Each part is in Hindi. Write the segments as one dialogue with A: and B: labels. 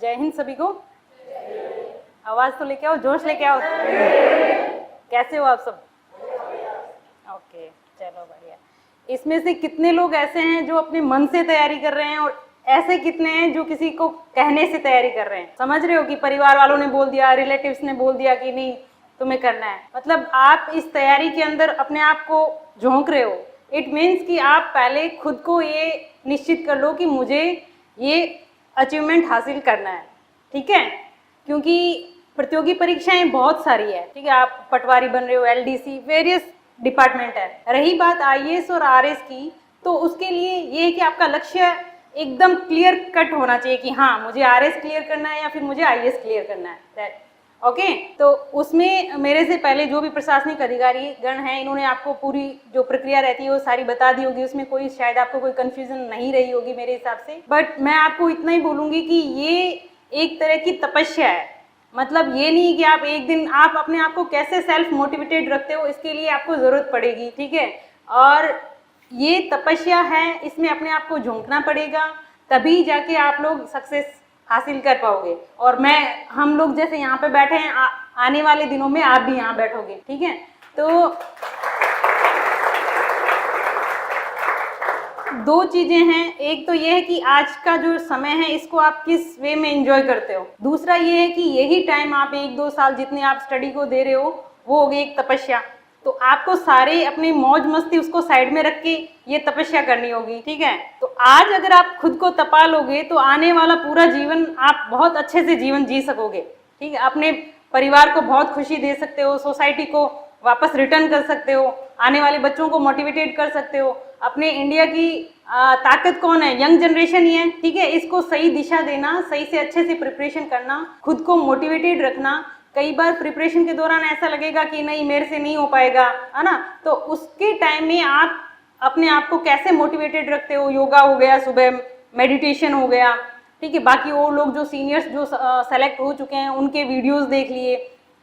A: जय हिंद सभी को। आवाज तो लेके आओ, जोश लेके आओ। कैसे हो आप सब? ओके, चलो बढ़िया। इसमें से कितने लोग ऐसे हैं जो अपने मन से तैयारी कर रहे हैं और ऐसे कितने हैं जो किसी को कहने से तैयारी कर रहे हैं? समझ रहे हो कि परिवार वालों ने बोल दिया, रिलेटिव्स ने बोल दिया कि नहीं तुम्हें करना है, मतलब आप इस तैयारी के अंदर अपने आप को झोंक रहे हो। इट मीन्स कि आप पहले खुद को ये निश्चित कर लो कि मुझे ये अचीवमेंट हासिल करना है, ठीक है? क्योंकि प्रतियोगी परीक्षाएं बहुत सारी है, ठीक है? आप पटवारी बन रहे हो, एलडीसी, वेरियस डिपार्टमेंट है। रही बात आईएएस और आरएस की, तो उसके लिए ये है कि आपका लक्ष्य एकदम क्लियर कट होना चाहिए कि हाँ मुझे आरएस क्लियर करना है या फिर मुझे आईएएस क्लियर करना है। ओके, तो उसमें मेरे से पहले जो भी प्रशासनिक अधिकारी गण हैं, इन्होंने आपको पूरी जो प्रक्रिया रहती है वो सारी बता दी होगी, उसमें कोई शायद आपको कोई कंफ्यूजन नहीं रही होगी मेरे हिसाब से। बट मैं आपको इतना ही बोलूँगी कि ये एक तरह की तपस्या है। मतलब ये नहीं कि आप एक दिन आप अपने आप को कैसे सेल्फ मोटिवेटेड रखते हो, इसके लिए आपको ज़रूरत पड़ेगी, ठीक है? और ये तपस्या है, इसमें अपने आप को झोंकना पड़ेगा, तभी जाके आप लोग सक्सेस हासिल कर पाओगे। और हम लोग जैसे यहाँ पे बैठे हैं, आने वाले दिनों में आप भी यहाँ बैठोगे, ठीक है? तो दो चीजें हैं, एक तो ये है कि आज का जो समय है इसको आप किस वे में एंजॉय करते हो। दूसरा ये है कि यही टाइम आप 1-2 साल जितने आप स्टडी को दे रहे हो वो हो गई एक तपस्या। तो आपको सारे अपनी मौज मस्ती उसको साइड में रख के ये तपस्या करनी होगी, ठीक है? तो आज अगर आप खुद को तपा लोगे तो आने वाला पूरा जीवन आप बहुत अच्छे से जीवन जी सकोगे, ठीक है? अपने परिवार को बहुत खुशी दे सकते हो, सोसाइटी को वापस रिटर्न कर सकते हो, आने वाले बच्चों को मोटिवेटेड कर सकते हो। अपने इंडिया की ताकत कौन है? यंग जनरेशन ही है, ठीक है? इसको सही दिशा देना, सही से अच्छे से प्रिपरेशन करना, खुद को मोटिवेटेड रखना। कई बार प्रिपरेशन के दौरान ऐसा लगेगा कि नहीं मेरे से नहीं हो पाएगा, है ना? तो उसके टाइम में आप अपने आप को कैसे मोटिवेटेड रखते हो? योगा हो गया, सुबह मेडिटेशन हो गया, ठीक है? बाकी वो लोग जो सीनियर्स जो सेलेक्ट हो चुके हैं उनके वीडियोस देख लिए।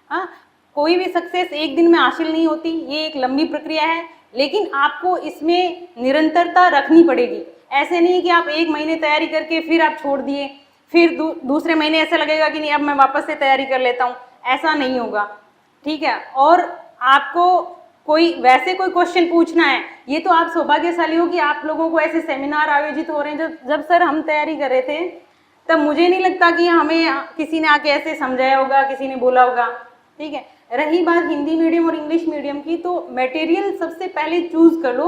A: हाँ, कोई भी सक्सेस एक दिन में हासिल नहीं होती, ये एक लंबी प्रक्रिया है, लेकिन आपको इसमें निरंतरता रखनी पड़ेगी। ऐसे नहीं कि आप 1 महीने तैयारी करके फिर आप छोड़ दिए, फिर दूसरे महीने ऐसा लगेगा कि नहीं अब मैं वापस से तैयारी कर लेता हूँ, ऐसा नहीं होगा, ठीक है? और आपको कोई क्वेश्चन पूछना है, ये तो आप सौभाग्यशाली हो कि आप लोगों को ऐसे सेमिनार आयोजित हो रहे हैं। जब सर हम तैयारी कर रहे थे तब मुझे नहीं लगता कि हमें किसी ने आके ऐसे समझाया होगा, किसी ने बोला होगा, ठीक है? रही बात हिंदी मीडियम और इंग्लिश मीडियम की, तो मटेरियल सबसे पहले चूज कर लो।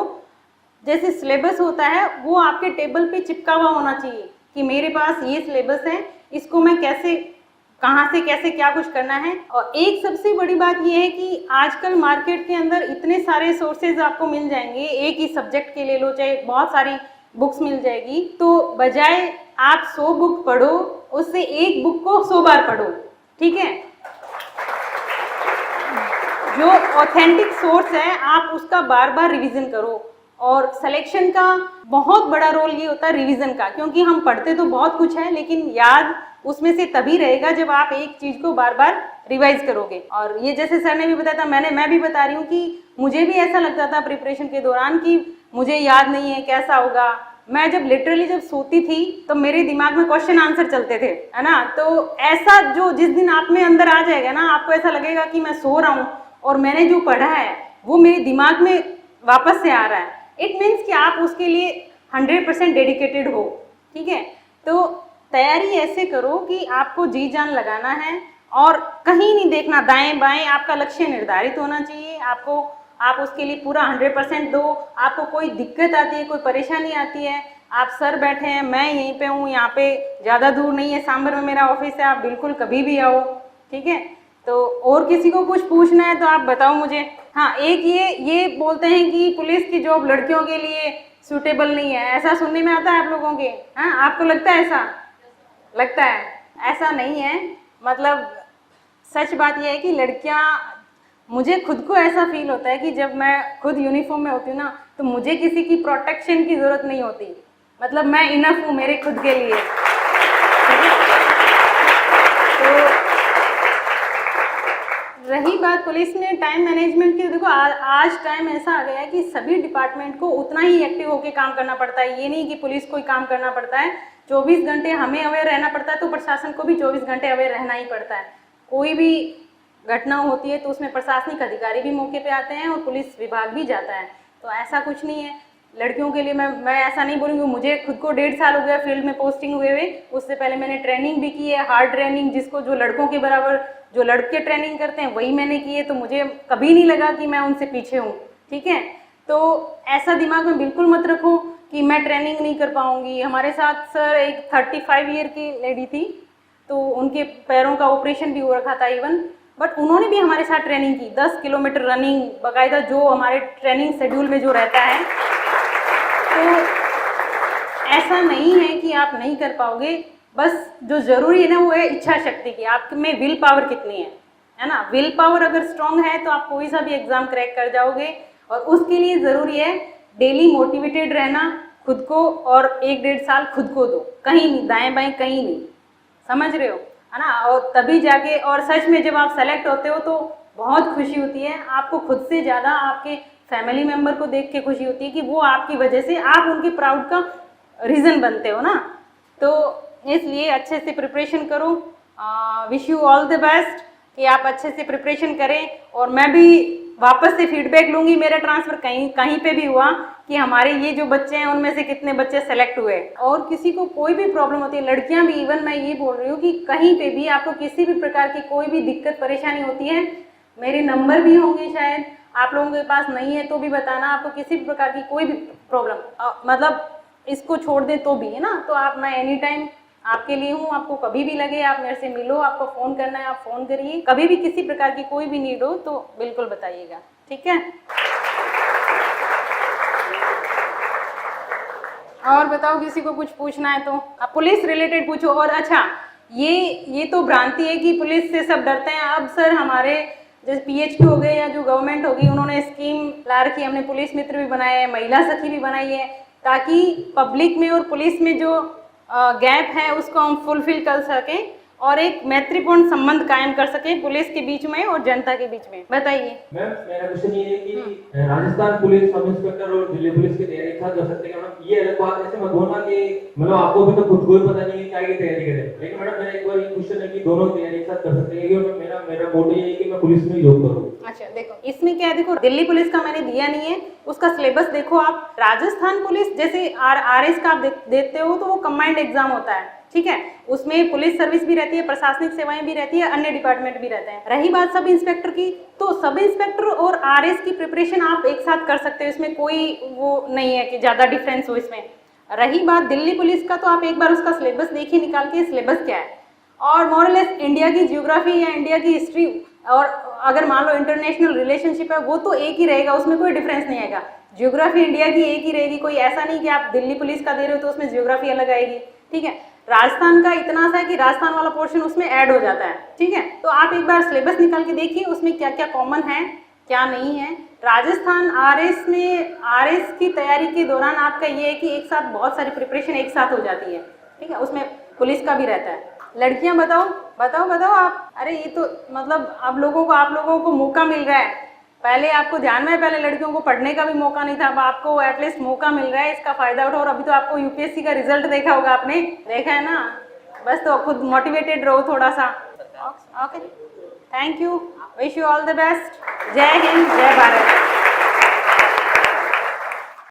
A: जैसे सिलेबस होता है वो आपके टेबल पे चिपका हुआ होना चाहिए कि मेरे पास ये सिलेबस है, इसको मैं कैसे, कहाँ से कैसे क्या कुछ करना है। और एक सबसे बड़ी बात ये है कि आजकल मार्केट के अंदर इतने सारे सोर्सेज आपको मिल जाएंगे, एक ही सब्जेक्ट के ले लो चाहे बहुत सारी बुक्स मिल जाएगी, तो बजाय आप 100 बुक पढ़ो उससे एक बुक को 100 बार पढ़ो, ठीक है? जो ऑथेंटिक सोर्स है आप उसका बार बार रिवीजन करो। और सिलेक्शन का बहुत बड़ा रोल ये होता है रिवीजन का, क्योंकि हम पढ़ते तो बहुत कुछ है लेकिन याद उसमें से तभी रहेगा जब आप एक चीज को बार बार रिवाइज करोगे। और ये जैसे सर ने भी बताया था, मैं भी बता रही हूँ कि मुझे भी ऐसा लगता था प्रिपरेशन के दौरान कि मुझे याद नहीं है, कैसा होगा। मैं जब सोती थी तो मेरे दिमाग में क्वेश्चन आंसर चलते थे, है ना? तो ऐसा जो जिस दिन आप में अंदर आ जाएगा ना, आपको ऐसा लगेगा कि मैं सो रहा हूँ और मैंने जो पढ़ा है वो मेरे दिमाग में वापस से आ रहा है। इट मीन्स कि आप उसके लिए 100% डेडिकेटेड हो, ठीक है? तो तैयारी ऐसे करो कि आपको जी जान लगाना है और कहीं नहीं देखना दाएं बाएं, आपका लक्ष्य निर्धारित होना चाहिए। आप उसके लिए पूरा 100% दो। आपको कोई दिक्कत आती है, कोई परेशानी आती है, आप सर बैठे हैं, मैं यहीं पे हूँ, यहाँ पे ज़्यादा दूर नहीं है, सांबर में मेरा ऑफिस है, आप बिल्कुल कभी भी आओ, ठीक है? तो और किसी को कुछ पूछना है तो आप बताओ मुझे। हाँ, एक ये बोलते हैं कि पुलिस की जॉब लड़कियों के लिए सूटेबल नहीं है, ऐसा सुनने में आता है आप लोगों के? हाँ, आपको लगता है ऐसा? लगता है ऐसा नहीं है। मतलब सच बात यह है कि लड़कियां, मुझे खुद को ऐसा फील होता है कि जब मैं खुद यूनिफॉर्म में होती हूँ ना, तो मुझे किसी की प्रोटेक्शन की ज़रूरत नहीं होती। मतलब मैं इनफ हूँ मेरे खुद के लिए। तो रही बात पुलिस में टाइम मैनेजमेंट की, देखो आज टाइम ऐसा आ गया है कि सभी डिपार्टमेंट को उतना ही एक्टिव होकर काम करना पड़ता है। ये नहीं कि पुलिस को ही काम करना पड़ता है, 24 घंटे हमें अवेयर रहना पड़ता है, तो प्रशासन को भी 24 घंटे अवेयर रहना ही पड़ता है। कोई भी घटना होती है तो उसमें प्रशासनिक अधिकारी भी मौके पे आते हैं और पुलिस विभाग भी जाता है। तो ऐसा कुछ नहीं है लड़कियों के लिए। मैं ऐसा नहीं बोलूँगी, मुझे खुद को 1.5 साल हो गया फील्ड में पोस्टिंग हुए। उससे पहले मैंने ट्रेनिंग भी की है, हार्ड ट्रेनिंग, जिसको जो लड़कों के बराबर जो लड़के ट्रेनिंग करते हैं वही मैंने की है। तो मुझे कभी नहीं लगा कि मैं उनसे पीछे हूँ, ठीक है। तो ऐसा दिमाग में बिल्कुल मत रखो कि मैं ट्रेनिंग नहीं कर पाऊँगी। हमारे साथ सर एक 35 ईयर की लेडी थी, तो उनके पैरों का ऑपरेशन भी हो रखा था इवन, बट उन्होंने भी हमारे साथ ट्रेनिंग की, 10 किलोमीटर रनिंग बाकायदा, जो हमारे ट्रेनिंग शेड्यूल में जो रहता है। तो ऐसा नहीं है कि आप नहीं कर पाओगे, बस जो ज़रूरी है ना वो है इच्छा शक्ति की, आप में विल पावर कितनी है ना। विल पावर अगर स्ट्रांग है तो आप कोई सा भी एग्ज़ाम क्रैक कर जाओगे। और उसके लिए ज़रूरी है डेली मोटिवेटेड रहना खुद को, और 1-1.5 साल खुद को दो, कहीं नहीं दाएं बाएं कहीं नहीं, समझ रहे हो, है ना। और तभी जाके, और सच में जब आप सेलेक्ट होते हो तो बहुत खुशी होती है आपको, खुद से ज़्यादा आपके फैमिली मेम्बर को देख के खुशी होती है कि वो आपकी वजह से, आप उनके प्राउड का रीज़न बनते हो ना। तो इसलिए अच्छे से प्रिपरेशन करो। Wish you all the best कि आप अच्छे से प्रिपरेशन करें। और मैं भी वापस से फीडबैक लूँगी, मेरा ट्रांसफ़र कहीं पे भी हुआ कि हमारे ये जो बच्चे हैं उनमें से कितने बच्चे सेलेक्ट हुए। और किसी को कोई भी प्रॉब्लम होती है, लड़कियां भी, इवन मैं ये बोल रही हूँ कि कहीं पे भी आपको किसी भी प्रकार की कोई भी दिक्कत परेशानी होती है, मेरे नंबर भी होंगे, शायद आप लोगों के पास नहीं है तो भी बताना। आपको किसी भी प्रकार की कोई भी प्रॉब्लम, मतलब इसको छोड़ दें तो भी, है ना, तो आप, मैं एनी टाइम आपके लिए हूँ। आपको कभी भी लगे आप मेरे से मिलो, आपको फ़ोन करना है आप फ़ोन करिए, कभी भी किसी प्रकार की कोई भी नीड हो तो बिल्कुल बताइएगा, ठीक है। और बताओ, किसी को कुछ पूछना है तो आप पुलिस रिलेटेड पूछो। और अच्छा, ये तो भ्रांति है कि पुलिस से सब डरते हैं। अब सर हमारे जैसे PHQ हो गए या जो गवर्नमेंट होगी, उन्होंने स्कीम ला रखी है, हमने पुलिस मित्र भी बनाए हैं, महिला सखी भी बनाई है, ताकि पब्लिक में और पुलिस में जो गैप है उसको हम फुलफिल कर सकें और एक मैत्रीपूर्ण संबंध कायम कर सकें पुलिस के बीच में और जनता के बीच में। बताइए
B: मैम, मेरा क्वेश्चन ये है कि राजस्थान पुलिस सब इंस्पेक्टर और दिल्ली पुलिस की तैयारी एक साथ कर सकते हैं मैम? ये अलग बात, ऐसे मत बोलना कि मतलब आपको भी तो खुद को ही पता नहीं है क्या की तैयारी करें। लेकिन मैडम मेरा एक बार ये क्वेश्चन है कि दोनों की तैयारी एक साथ कर सकते हैं, क्योंकि मेरा मोटो ये है कि मैं पुलिस में जॉब करूं।
A: अच्छा देखो, इसमें क्या है, देखो दिल्ली पुलिस का मैंने दिया नहीं है, उसका सिलेबस देखो आप। राजस्थान पुलिस जैसे RS का आप देते हो तो वो कंबाइंड एग्जाम होता है, ठीक है। उसमें पुलिस सर्विस भी रहती है, प्रशासनिक सेवाएं भी रहती है, अन्य डिपार्टमेंट भी रहते हैं। रही बात सब इंस्पेक्टर की, तो सब इंस्पेक्टर और RS की प्रिपरेशन आप एक साथ कर सकते हो, इसमें कोई वो नहीं है कि ज़्यादा डिफरेंस हो इसमें। रही बात दिल्ली पुलिस का, तो आप एक बार उसका सिलेबस देखिए निकाल के, सिलेबस क्या है। और मोरलेस इंडिया की ज्योग्राफी या इंडिया की हिस्ट्री, और अगर मान लो इंटरनेशनल रिलेशनशिप है, वो तो एक ही रहेगा, उसमें कोई डिफरेंस नहीं आएगा। ज्योग्राफी इंडिया की एक ही रहेगी, कोई ऐसा नहीं कि आप दिल्ली पुलिस का दे रहे हो तो उसमें ज्योग्राफी अलग आएगी, ठीक है। राजस्थान का इतना सा है कि राजस्थान वाला पोर्शन उसमें ऐड हो जाता है, ठीक है। तो आप एक बार सिलेबस निकाल के देखिए उसमें क्या क्या कॉमन है क्या नहीं है। राजस्थान RS में, RS की तैयारी के दौरान आपका ये है कि एक साथ बहुत सारी प्रिपरेशन एक साथ हो जाती है, ठीक है। उसमें पुलिस का भी रहता है। लड़कियां बताओ आप। अरे ये तो मतलब आप लोगों को मौका मिल रहा है। पहले आपको ध्यान में, पहले लड़कियों को पढ़ने का भी मौका नहीं था, अब आपको एटलीस्ट मौका मिल रहा है, इसका फायदा उठाओ। और अभी तो आपको UPSC का रिजल्ट देखा होगा, आपने देखा है ना, बस तो खुद मोटिवेटेड रहो थोड़ा सा। Okay, thank you, wish you all the best. जय हिंद, जय भारत।